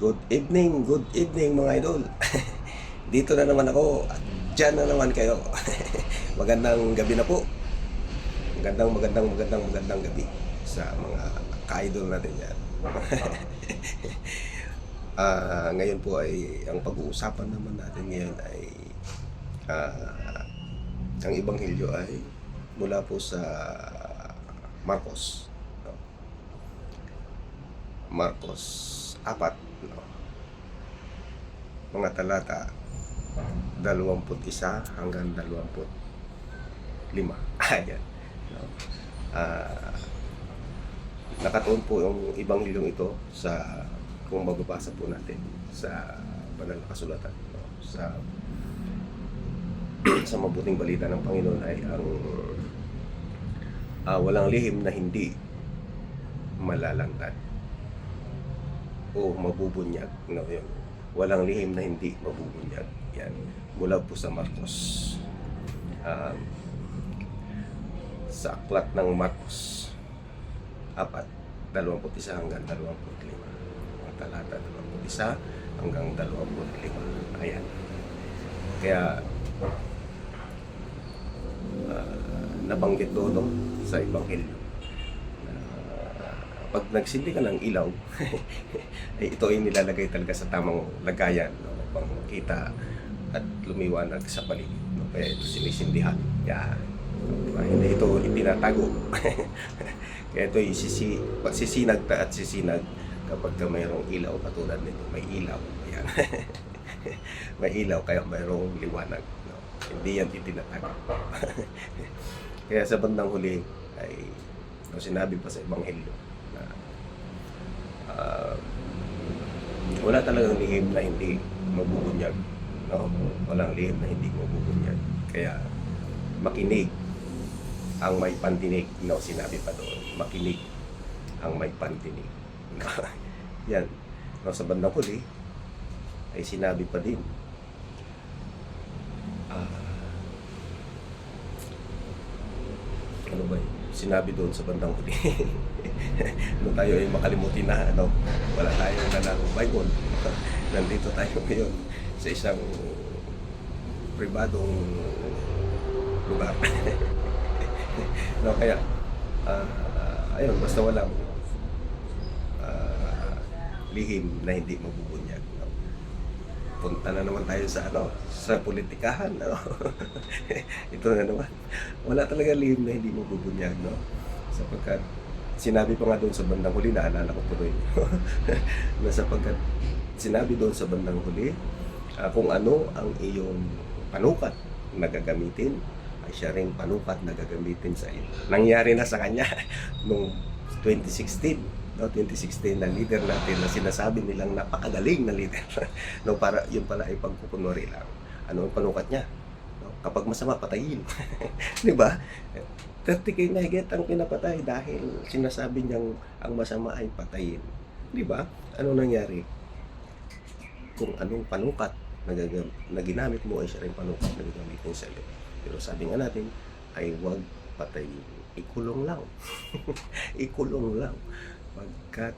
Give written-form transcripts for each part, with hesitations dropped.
Good evening mga idol. Dito na naman ako at dyan na naman kayo. Magandang gabi na po. Magandang gabi sa mga ka-idol natin yan. Ngayon po ay ang pag-uusapan naman natin ngayon ay ang Ebanghelyo ay mula po sa Marcos. No? Marcos 4, no? Mga talata 21 hanggang 25. Ayan. No? Nakatuon po yung Ebanghelyong ito sa, kung magbabasa po natin sa banal na kasulatan, no? Sa mabuting balita ng Panginoon ay ang walang lihim na hindi malalantad o mabubunyag, no? Yun. Walang lihim na hindi mabubunyag. Yan, mula po sa Marcos, sa aklat ng Marcos 4:21 hanggang 25. Mga talata 21 hanggang 25. Ayan. Kaya nabanggit doon, no, sa Ebanghelyo na pag nagsindi ka ng ilaw ay ito ay nilalagay talaga sa tamang lagayan, no, upang makita at lumiwanag sa paligid, no? Kaya ito sinisindihan. Yan. Hindi ito itinatago. Kaya ito sisinag at sisinag kapag mayroong ilaw katulad nito. May ilaw. Yan. May ilaw kaya mayroong liwanag, no? Hindi yan itinatago. Kaya sa bandang huli ay sinabi pa sa Ebanghelyo na wala talagang lihim na hindi mabubunyag, no? Walang lihim na hindi mabubunyag. Kaya makinig ang may pandinig, no? Sinabi pa doon, makinig ang may pandinig. Yan, no? Sa bandang huli ay sinabi pa din ano ba yun? Sinabi doon sa bandang huli. Kung tayo ay makalimutin na, ano, wala tayong nanakong Bible. Nandito tayo ngayon sa isang pribadong lugar. No, kaya ayun, basta walang lihim na hindi mabubunyag, no? Punta na naman tayo sa sa politikahan, no? Ito na naman, wala talaga lihim na hindi mabubunyag, no? Sapagkat sinabi pa nga doon sa bandang huli, naalala ko tuloy na sapagkat sinabi doon sa bandang huli, kung ano ang iyong panukat na gagamitin ay siya ring panukat na gagamitin sa iyo. Nangyari na sa kanya noong 2016. No, 2016 na leader natin na sinasabi nilang napakagaling na leader. No, para yun pala ay pagkukunwari lang. Ano ang panukat niya? No, kapag masama, patayin. Di ba? 30K na higit ang pinapatay dahil sinasabi niyang ang masama ay patayin. Di ba? Ano nangyari? Kung anong panukat na ginamit mo ay siya rin panukat na gagamitin sa iyo. Pero sabi nga natin ay huwag patayin. Ikulong lang. Ikulong lang. Pagkat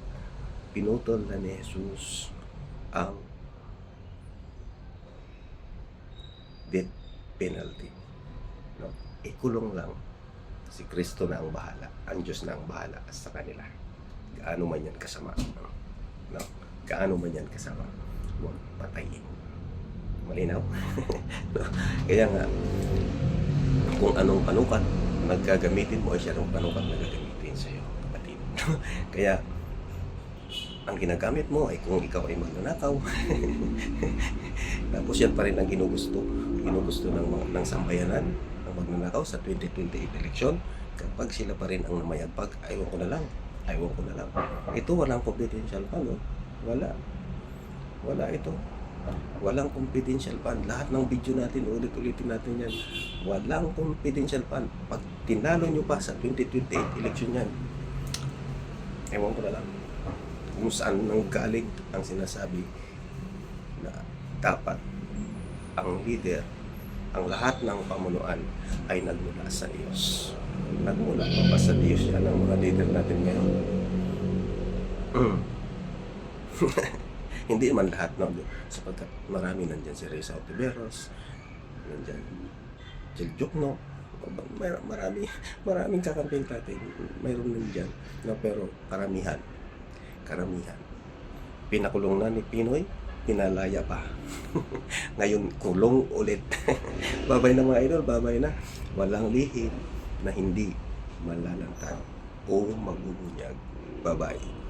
pinutol na ni Jesus ang death penalty. No? Ikulong lang. Si Kristo na ang bahala. Ang Diyos na ang bahala sa kanila. Gaano man yan kasama. No? Gaano man yan kasama. Huwag patayin. Malinaw? No? Kaya nga, kung anong panukat nagagamitin mo ay siya rin panukat na gagamitin sa iyo, kapatid. Kaya ang ginagamit mo ay kung ikaw ay magnanakaw tapos yan pa rin ang ginugusto ng sambayanan ng magnanakaw sa 2028 election, kapag sila pa rin ang namayagpag, aywan ko na lang. Ito walang confidential fund, no? Wala ito. Walang confidential fund. Lahat ng video natin, ulit-ulitin natin yan. Walang confidential fund. Pag tinalo nyo pa sa 2028 election yan, ewan ko na lang kung saan nang galing ang sinasabi na dapat ang leader, ang lahat ng pamunuan ay nagmula sa Diyos. Nagmula pa sa Diyos yan ang mga leader natin ngayon. Hindi man lahat, no? Sapagkat marami nandyan si Reza Ontiveros, nandyan Jel Jokno, maraming kakamping natin, mayroon nandyan, no? Pero karamihan, pinakulong na ni Pinoy, pinalaya pa. Ngayon, kulong ulit. Babay na mga idol, babay na. Walang lihim na hindi malalantad o magubunyag. Bye-bye.